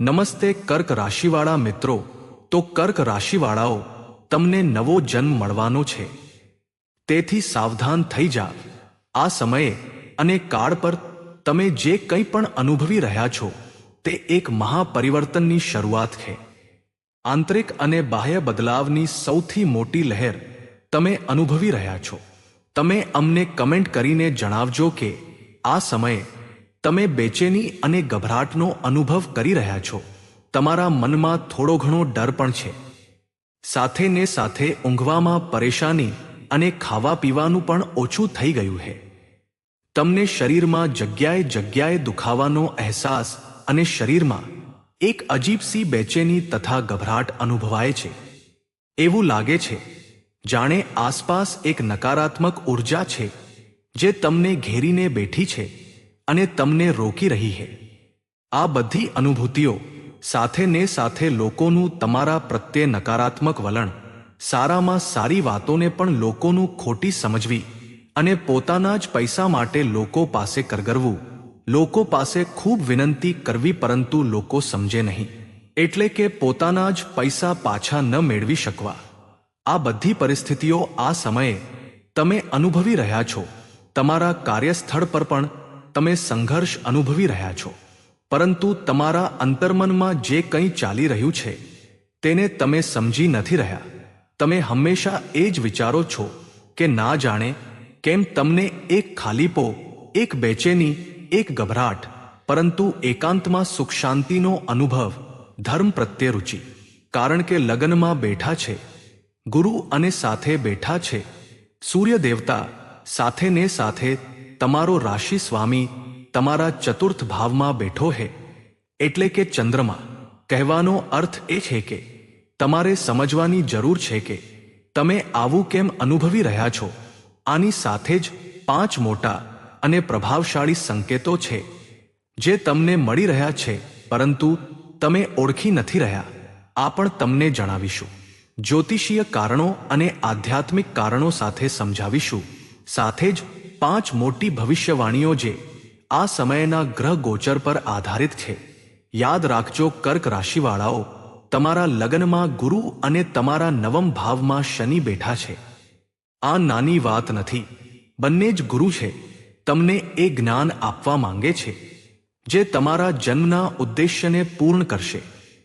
નમસ્તે કર્ક રાશિવાળા મિત્રો, તો કર્ક રાશિવાળાઓ, તમને નવો જન્મ મળવાનો છે, તેથી સાવધાન થઈ જાવ. આ સમયે અને કાળ પર તમે જે કંઈ પણ અનુભવી રહ્યા છો તે એક મહાપરિવર્તનની શરૂઆત છે. આંતરિક અને બાહ્ય બદલાવની સૌથી મોટી લહેર તમે અનુભવી રહ્યા છો. તમે અમને કમેન્ટ કરીને જણાવજો કે આ સમયે તમે બેચેની અને ગભરાટનો અનુભવ કરી રહ્યા છો. તમારા મનમાં થોડો ઘણો ડર પણ છે. સાથે ને સાથે ઊંઘવામાં પરેશાની અને ખાવા પીવાનું પણ ઓછું થઈ ગયું છે. તમને શરીરમાં જગ્યાએ જગ્યાએ દુખાવાનો અહેસાસ અને શરીરમાં એક અજીબસી બેચેની તથા ગભરાટ અનુભવાય છે. એવું લાગે છે જાણે આસપાસ એક નકારાત્મક ઉર્જા છે જે તમને ઘેરીને બેઠી છે અને તમને રોકી રહી છે. આ બધી અનુભૂતિઓ સાથે ને સાથે લોકોનું તમારા પ્રત્યે નકારાત્મક વલણ, સારામાં સારી વાતોને પણ લોકોનું ખોટી સમજવી અને પોતાના જ પૈસા માટે લોકો પાસે કરગરવું, લોકો પાસે ખૂબ વિનંતી કરવી પરંતુ લોકો સમજે નહીં, એટલે કે પોતાના જ પૈસા પાછા ન મેળવી શકવા. આ બધી પરિસ્થિતિઓ આ સમયે તમે અનુભવી રહ્યા છો. તમારા કાર્યસ્થળ પર પણ તમે સંઘર્ષ અનુભવી રહ્યા છો, પરંતુ તમારા અંતર્મનમાં જે કંઈ ચાલી રહ્યું છે તેને તમે સમજી નથી રહ્યા. તમે હંમેશા એ જ વિચારો છો કે ના જાણે કેમ તમને એક ખાલીપો, એક બેચેની, એક ગભરાટ, પરંતુ એકાંતમાં સુખ શાંતિનો અનુભવ, ધર્મ પ્રત્યે રુચિ. કારણ કે લગ્નમાં બેઠા છે ગુરુ અને સાથે બેઠા છે સૂર્ય દેવતા, સાથે ને સાથે તમારો રાશિ સ્વામી તમારા ચતુર્થ ભાવમાં બેઠો છે, એટલે કે ચંદ્રમા. કહેવાનો અર્થ એ છે કે તમારે સમજવાની જરૂર છે કે તમે આવું કેમ અનુભવી રહ્યા છો. આની સાથે જ 5 મોટા અને પ્રભાવશાળી સંકેતો છે જે તમને મળી રહ્યા છે પરંતુ તમે ઓળખી નથી રહ્યા. આ પણ તમને જણાવીશું. જ્યોતિષીય કારણો અને આધ્યાત્મિક કારણો સાથે સમજાવીશું. સાથે જ 5 મોટી ભવિષ્યવાણીઓ જે આ સમયના ગ્રહ ગોચર પર આધારિત છે. યાદ રાખજો કર્ક રાશિવાળાઓ, તમારા લગ્નમાં ગુરુ અને તમારા નવમ ભાવમાં શનિ બેઠા છે. આ નાની વાત નથી. બંને જ ગુરુ છે. તમને એ જ્ઞાન આપવા માંગે છે જે તમારા જન્મના ઉદ્દેશ્યને પૂર્ણ કરશે.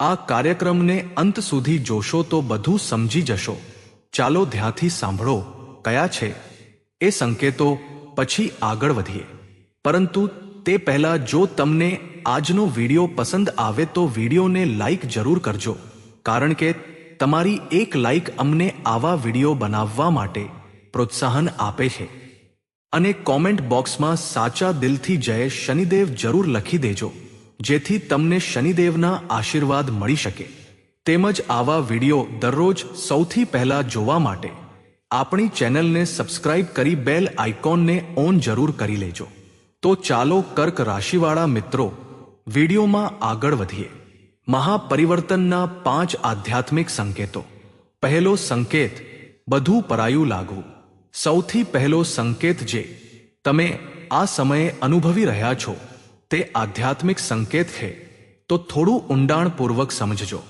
આ કાર્યક્રમને અંત સુધી જોશો તો બધું સમજી જશો. ચાલો ધ્યાનથી સાંભળો કયા છે એ સંકેતો, પછી આગળ વધીએ. પરંતુ તે પહેલા જો તમને આજનો વિડીયો પસંદ આવે તો વિડીયોને લાઈક જરૂર કરજો, કારણ કે તમારી એક લાઈક અમને આવા વિડીયો બનાવવા માટે પ્રોત્સાહન આપે છે. અને કોમેન્ટ બોક્સમાં સાચા દિલથી જય શનિદેવ જરૂર લખી દેજો, જેથી તમને શનિદેવના આશીર્વાદ મળી શકે. તેમજ આવા વિડીયો દરરોજ સૌથી પહેલા જોવા માટે આપણી ચેનલને સબસ્ક્રાઇબ કરી બેલ આઇકોનને ઓન જરૂર કરી લેજો. તો ચાલો કર્ક રાશિવાળા મિત્રો, વિડીયોમાં આગળ વધીએ. મહાપરિવર્તનના 5 આધ્યાત્મિક સંકેતો. પહેલો સંકેત, બધું પરાયું લાગવું. સૌથી પહેલો સંકેત જે તમે આ સમયે અનુભવી રહ્યા છો તે આધ્યાત્મિક સંકેત છે. તો થોડું ઊંડાણપૂર્વક સમજજો.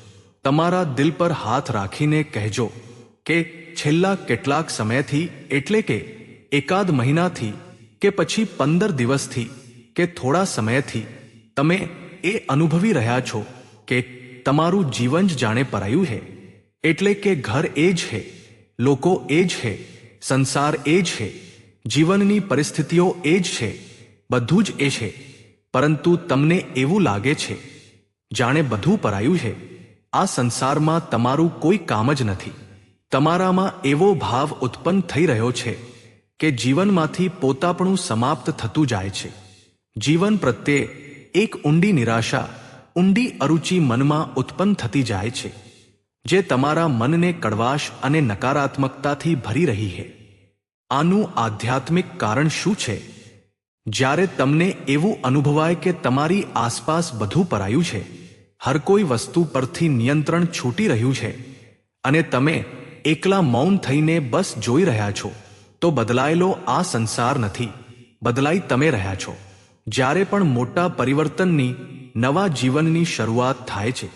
તમારા દિલ પર હાથ રાખીને કહેજો કે છેલ્લા કેટલાક સમયથી, એટલે કે એકાદ મહિનાથી કે પછી 15 દિવસથી કે થોડા સમયથી તમે એ અનુભવી રહ્યા છો કે તમારું જીવન જ જાણે પરાયું છે. એટલે કે ઘર એ જ છે, લોકો એ જ છે, સંસાર એ જ છે, જીવનની પરિસ્થિતિઓ એ જ છે, બધું જ એ છે. પરંતુ તમને એવું લાગે છે જાણે બધું પરાયું છે. આ સંસારમાં તમારું કોઈ કામ જ નથી. તમારામાં એવો ભાવ ઉત્પન્ન થઈ રહ્યો છે કે જીવનમાંથી પોતાપણું સમાપ્ત થતું જાય છે. જીવન પ્રત્યે એક ઊંડી નિરાશા, ઊંડી અરુચિ મનમાં ઉત્પન્ન થતી જાય છે, જે તમારા મનને કડવાશ અને નકારાત્મકતાથી ભરી રહી છે. આનું આધ્યાત્મિક કારણ શું છે? જ્યારે તમને એવું અનુભવાય કે તમારી આસપાસ બધું પરાયું છે, હર કોઈ વસ્તુ પરથી નિયંત્રણ છૂટી રહ્યું છે અને તમે એકલા મૌન થઈને બસ જોઈ રહ્યા છો, તો બદલાયેલો આ સંસાર નથી, બદલાઈ તમે રહ્યા છો. જ્યારે પણ મોટા પરિવર્તનની નવા જીવનની શરૂઆત થાય છે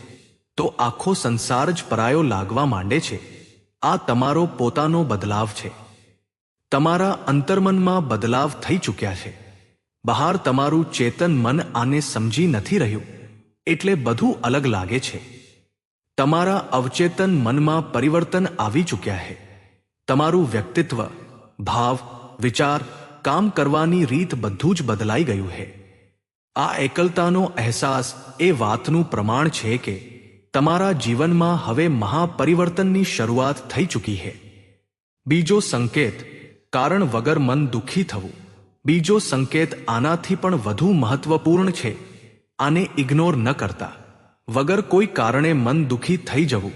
તો આખો સંસાર જ પરાયો લાગવા માંડે છે. આ તમારો પોતાનો બદલાવ છે. તમારા અંતર્મનમાં બદલાવ થઈ ચૂક્યા છે. બહાર તમારું ચેતન મન આને સમજી નથી રહ્યું એટલે બધું અલગ લાગે છે. તમારા અવચેતન મનમાં પરિવર્તન આવી ચૂક્યા છે. તમારું વ્યક્તિત્વ, ભાવ, વિચાર, કામ કરવાની રીત બધું જ બદલાઈ ગયું છે. આ એકલતાનો અહેસાસ એ વાતનું પ્રમાણ છે કે તમારા જીવનમાં હવે મહાપરિવર્તનની શરૂઆત થઈ ચૂકી છે. બીજો સંકેત, કારણ વગર મન દુઃખી થવું. બીજો સંકેત આનાથી પણ વધુ મહત્વપૂર્ણ છે. આને ઇગ્નોર ન કરતા. વગર કોઈ કારણે મન દુઃખી થઈ જવું,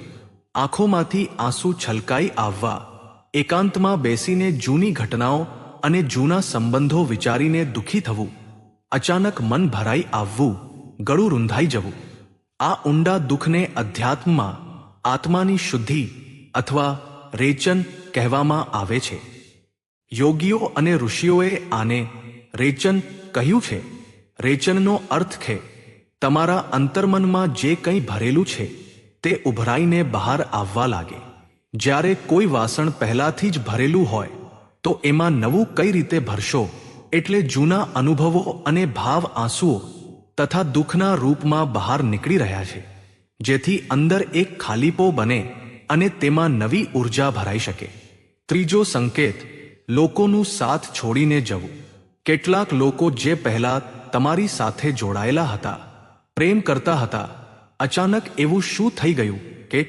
આંખોમાંથી આંસુ છલકાઈ આવવા, એકાંતમાં બેસીને જૂની ઘટનાઓ અને જૂના સંબંધો વિચારીને દુઃખી થવું, અચાનક મન ભરાઈ આવવું, ગળું રૂંધાઈ જવું. આ ઊંડા દુઃખને અધ્યાત્મમાં આત્માની શુદ્ધિ અથવા રેચન કહેવામાં આવે છે. યોગીઓ અને ઋષિઓએ આને રેચન કહ્યું છે. રેચનનો અર્થ છે તમારા અંતર્મનમાં જે કંઈ ભરેલું છે તે ઉભરાઈને બહાર આવવા લાગે. જ્યારે કોઈ વાસણ પહેલાથી જ ભરેલું હોય તો એમાં નવું કઈ રીતે ભરશો? એટલે જૂના અનુભવો અને ભાવ આંસુઓ તથા દુઃખના રૂપમાં બહાર નીકળી રહ્યા છે, જેથી અંદર એક ખાલીપો બને અને તેમાં નવી ઊર્જા ભરાઈ શકે. ત્રીજો સંકેત, લોકોનું સાથ છોડીને જવું. કેટલાક લોકો જે પહેલા તમારી સાથે જોડાયેલા હતા, પ્રેમ કરતા હતા, અચાનક એવું શું થઈ ગયું કે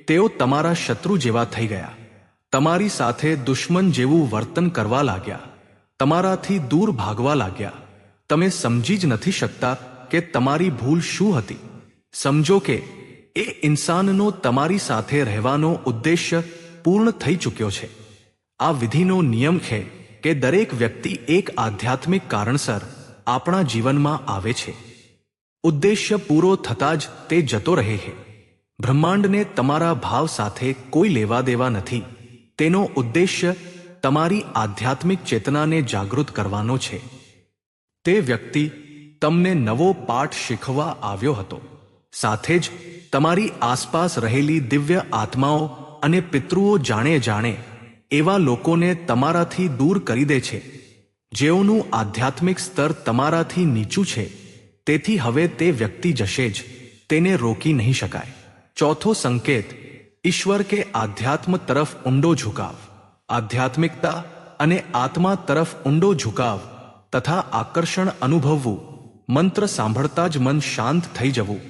તેઓ તમારા શત્રુ જેવા થઈ ગયા. તમારી સાથે દુશ્મન જેવું વર્તન કરવા લાગ્યા, તમારાથી દૂર ભાગવા લાગ્યા. તમે સમજી જ નથી શકતા કે તમારી ભૂલ શું હતી. સમજો કે એ ઇન્સાનનો તમારી સાથે રહેવાનો ઉદ્દેશ્ય પૂર્ણ થઈ ચૂક્યો છે. આ વિધિનો નિયમ છે કે દરેક વ્યક્તિ એક આધ્યાત્મિક કારણસર આપણા જીવનમાં આવે છે. ઉદ્દેશ્ય પૂરો થતાં જ તે જતો રહે છે. બ્રહ્માંડને તમારા ભાવ સાથે કોઈ લેવા દેવા નથી. તેનો ઉદ્દેશ્ય તમારી આધ્યાત્મિક ચેતનાને જાગૃત કરવાનો છે. તે વ્યક્તિ તમને નવો પાઠ શીખવવા આવ્યો હતો. સાથે જ તમારી આસપાસ રહેલી દિવ્ય આત્માઓ અને પિતૃઓ જાણે જાણે એવા લોકોને તમારાથી દૂર કરી દે છે જેઓનું આધ્યાત્મિક સ્તર તમારાથી નીચું છે. તેથી હવે તે વ્યક્તિ જશે જ, તેને રોકી નહીં શકાય. ચોથો સંકેત, ઈશ્વર કે આધ્યાત્મ તરફ ઊંડો ઝુકાવ. આધ્યાત્મિકતા અને આત્મા તરફ ઊંડો ઝુકાવ તથા આકર્ષણ અનુભવવું. મંત્ર સાંભળતા જ મન શાંત થઈ જવું,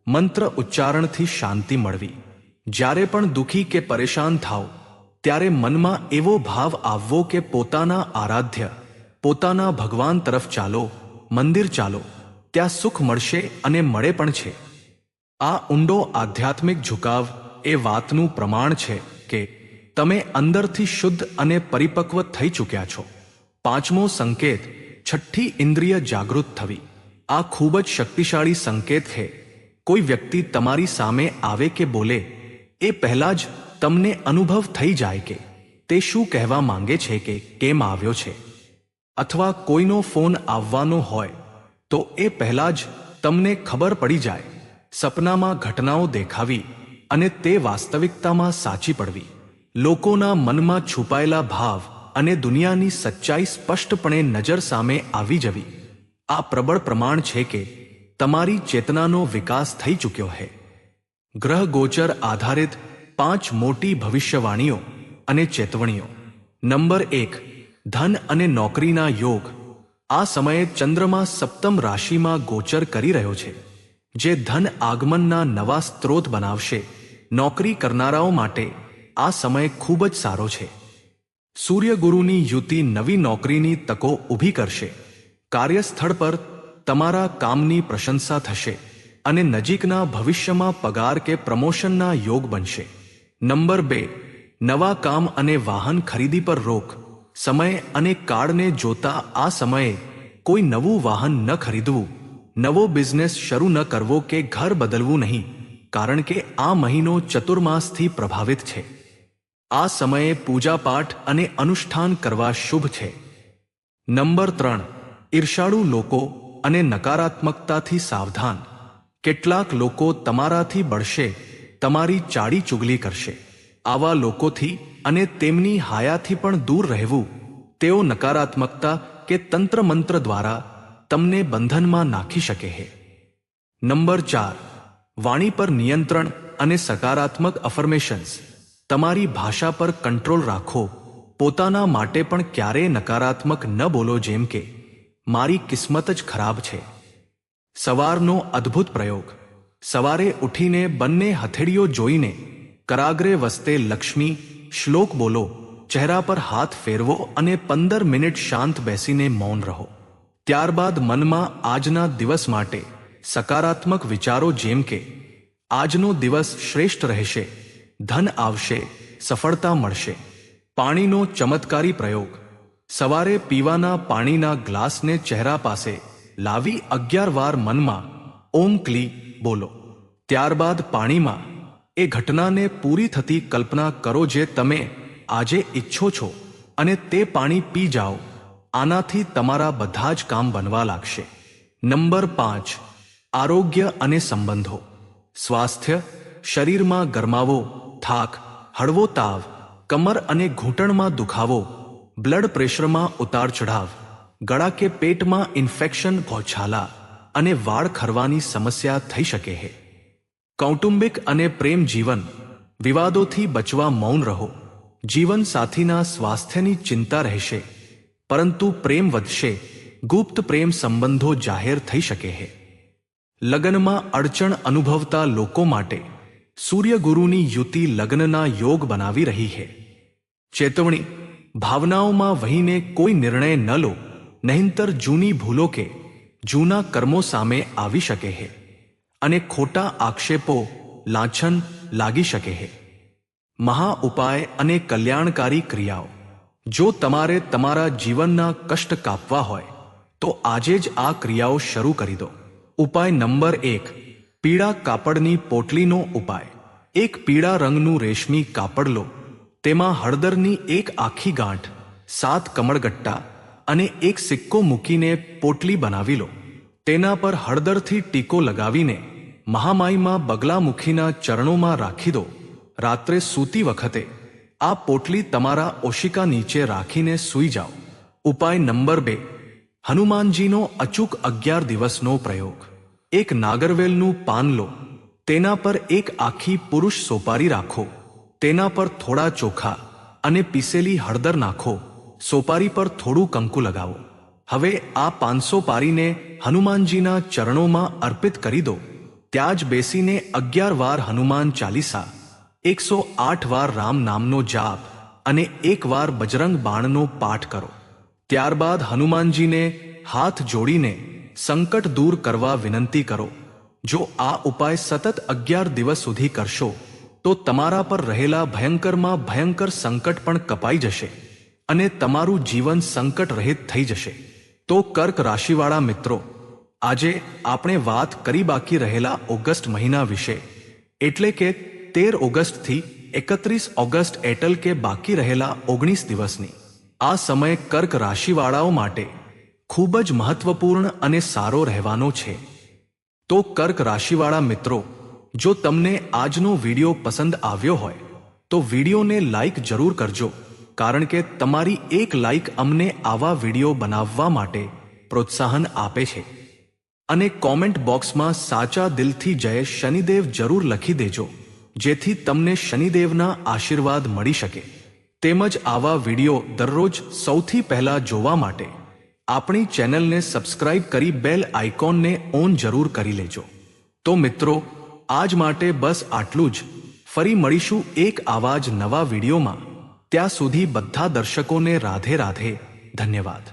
મંત્ર ઉચ્ચારણથી શાંતિ મળવી. જ્યારે પણ દુઃખી કે પરેશાન થાવ ત્યારે મનમાં એવો ભાવ આવવો કે પોતાના આરાધ્ય, પોતાના ભગવાન તરફ ચાલો, મંદિર ચાલો, ત્યાં સુખ મળશે અને મળે પણ છે. આ ઊંડો આધ્યાત્મિક ઝુકાવ એ વાતનું પ્રમાણ છે કે તમે અંદરથી શુદ્ધ અને પરિપક્વ થઈ ચૂક્યા છો. પાંચમો સંકેત, છઠ્ઠી ઇન્દ્રિય જાગૃત થવી. આ ખૂબ જ શક્તિશાળી સંકેત છે. કોઈ વ્યક્તિ તમારી સામે આવે કે બોલે એ પહેલા જ તમને અનુભવ થઈ જાય કે તે શું કહેવા માંગે છે કે કેમ આવ્યો છે. અથવા કોઈનો ફોન આવવાનો હોય તો એ પહેલા જ તમને ખબર પડી જાય. સપનામાં ઘટનાઓ દેખાવી અને તે વાસ્તવિકતામાં સાચી પડવી. લોકોના મનમાં છુપાયેલા ભાવ અને દુનિયાની સચ્ચાઈ સ્પષ્ટપણે નજર સામે આવી જવી. આ પ્રબળ પ્રમાણ છે કે તમારી ચેતનાનો વિકાસ થઈ ચૂક્યો છે. ગ્રહ ગોચર આધારિત 5 મોટી ભવિષ્યવાણીઓ અને ચેતવણીઓ. નંબર 1, ધન અને નોકરીના યોગ. આ સમયે ચંદ્રમા સપ્તમ રાશિમાં ગોચર કરી રહ્યો છે, જે ધન આગમનના નવા સ્ત્રોત બનાવશે. નોકરી કરનારાઓ માટે આ સમય ખૂબ જ સારો છે. સૂર્યગુરુની યુતિ નવી નોકરીની તકો ઊભી કરશે. કાર્યસ્થળ પર તમારા કામની પ્રશંસા થશે અને નજીકના ભવિષ્યમાં પગાર કે પ્રમોશનના યોગ બનશે. નંબર 2, નવા કામ અને વાહન ખરીદી પર રોક. સમય અને કાળને જોતા આ સમયે કોઈ નવું વાહન ન ખરીદવું, નવો બિઝનેસ શરૂ ન કરવો કે ઘર બદલવું નહીં, કારણ કે આ મહિનો ચતુર્માસથી પ્રભાવિત છે. આ સમયે પૂજાપાઠ અને અનુષ્ઠાન કરવા શુભ છે. નંબર 3, ઈર્ષાળુ લોકો અને નકારાત્મકતાથી સાવધાન. કેટલાક લોકો તમારાથી બળશે, તમારી ચાડી ચુગલી કરશે. આવા લોકોથી અને તેમની હાયાથી પણ દૂર રહેવું. તેઓ નકારાત્મકતા કે તંત્ર મંત્ર દ્વારા તમને બંધનમાં નાખી શકે છે. નંબર 4, વાણી પર નિયંત્રણ અને સકારાત્મક અફર્મેશન્સ. તમારી ભાષા પર કંટ્રોલ રાખો. પોતાના માટે પણ ક્યારેય નકારાત્મક ન બોલો, જેમ કે મારી કિસ્મત જ ખરાબ છે. સવારનો અદ્ભુત પ્રયોગ. સવારે ઉઠીને બંને હથેળીઓ જોઈને કરાગ્રે વસ્તે લક્ષ્મી શ્લોક બોલો, ચહેરા પર હાથ ફેરવો અને 15 મિનિટ શાંત બેસીને મૌન રહો. ત્યારબાદ મનમાં આજના દિવસ માટે સકારાત્મક વિચારો, જેમ કે આજનો દિવસ શ્રેષ્ઠ રહેશે, ધન આવશે, સફળતા મળશે. પાણીનો ચમત્કારી પ્રયોગ. સવારે પીવાના પાણીના ગ્લાસને ચહેરા પાસે લાવી 11 વાર મનમાં ઓમ ક્લી બોલો. ત્યારબાદ પાણીમાં એ ઘટનાને પૂરી થતી કલ્પના કરો જે તમે આજે ઈચ્છો છો અને તે પાણી પી જાઓ. આનાથી તમારા બધા જ કામ બનવા લાગશે. નંબર 5, આરોગ્ય અને સંબંધો. સ્વાસ્થ્ય. શરીરમાં ગરમાવો, થાક, હળવો તાવ, કમર અને ઘૂંટણમાં દુખાવો, બ્લડ પ્રેશરમાં ઉતાર ચઢાવ, ગળા કે પેટમાં ઇન્ફેક્શન, ભોછાલા અને વાળ ખરવાની સમસ્યા થઈ શકે છે. કૌટુંબિક અને પ્રેમ જીવન. વિવાદોથી બચવા મૌન રહો. જીવન સાથીના સ્વાસ્થ્યની ચિંતા રહેશે, પરંતુ પ્રેમ વધશે. ગુપ્ત પ્રેમ સંબંધો જાહેર થઈ શકે છે. લગ્નમાં અડચણ અનુભવતા લોકો માટે સૂર્યગુરુની યુતિ લગ્નના યોગ બનાવી રહી છે. ચેતવણી. ભાવનાઓમાં વહીને કોઈ નિર્ણય ન લો, નહીંતર જૂની ભૂલો કે જૂના કર્મો સામે આવી શકે છે અને ખોટા આક્ષેપો, લાંછન લાગી શકે છે. મહા ઉપાય અને કલ્યાણકારી ક્રિયાઓ. જો તમારે તમારા જીવનના કષ્ટ કાપવા હોય તો આજે જ આ ક્રિયાઓ શરૂ કરી દો. ઉપાય નંબર 1, પીળા કાપડની પોટલીનો ઉપાય. એક પીળા રંગનું રેશમી કાપડ લો. તેમાં હળદરની એક આખી ગાંઠ, 7 કમળગટ્ટા અને એક સિક્કો મૂકીને પોટલી બનાવી લો. તેના પર હળદરથી ટીકો લગાવીને મહામાઈમાં બગલામુખીના ચરણોમાં રાખી દો. રાત્રે સૂતી વખતે આ પોટલી તમારા ઓશિકા નીચે રાખીને સૂઈ જાઓ. ઉપાય નંબર 2, હનુમાનજીનો અચૂક 11 દિવસનો પ્રયોગ. એક નાગરવેલનું પાન લો. તેના પર એક આખી પુરુષ સોપારી રાખો. તેના પર થોડા ચોખા અને પીસેલી હળદર નાખો. સોપારી પર થોડું કંકુ લગાવો. હવે આ 500 પારીને હનુમાનજીના ચરણોમાં અર્પિત કરી દો. ત્યાં જ બેસીને 11 વાર હનુમાન ચાલીસા, 108 વાર રામ નામનો જાપ અને 1 વાર બજરંગ બાણનો પાઠ કરો. ત્યારબાદ હનુમાનજીને હાથ જોડીને સંકટ દૂર કરવા વિનંતી કરો. જો આ ઉપાય સતત 11 દિવસ સુધી કરશો તો તમારા પર રહેલા ભયંકરમાં ભયંકર સંકટ પણ કપાઈ જશે અને તમારું જીવન સંકટ રહિત થઈ જશે. તો કર્ક રાશિવાળા મિત્રો, આજે આપણે વાત કરી બાકી રહેલા ઓગસ્ટ મહિના વિશે, એટલે કે 13 ઓગસ્ટથી 31 ઓગસ્ટ, એટલે કે બાકી રહેલા 19 દિવસની. આ સમય કર્ક રાશિવાળાઓ માટે ખૂબ જ મહત્વપૂર્ણ અને સારો રહેવાનો છે. તો કર્ક રાશિવાળા મિત્રો, જો તમને આજનો વિડીયો પસંદ આવ્યો હોય તો વિડીયોને લાઈક જરૂર કરજો, કારણ કે તમારી એક લાઈક અમને આવા વિડીયો બનાવવા માટે પ્રોત્સાહન આપે છે. અને કોમેન્ટ બોક્સમાં સાચા દિલથી જય શનિદેવ જરૂર લખી દેજો, જેથી તમને શનિદેવના આશીર્વાદ મળી શકે. તેમજ આવા વિડીયો દરરોજ સૌથી પહેલા જોવા માટે આપણી ચેનલને સબસ્ક્રાઇબ કરી બેલ આઇકોનને ઓન જરૂર કરી લેજો. તો મિત્રો, આજ માટે બસ આટલું જ. ફરી મળીશું એક આવા જ નવા વિડીયોમાં. ત્યાં સુધી બધા દર્શકોને રાધે રાધે. ધન્યવાદ.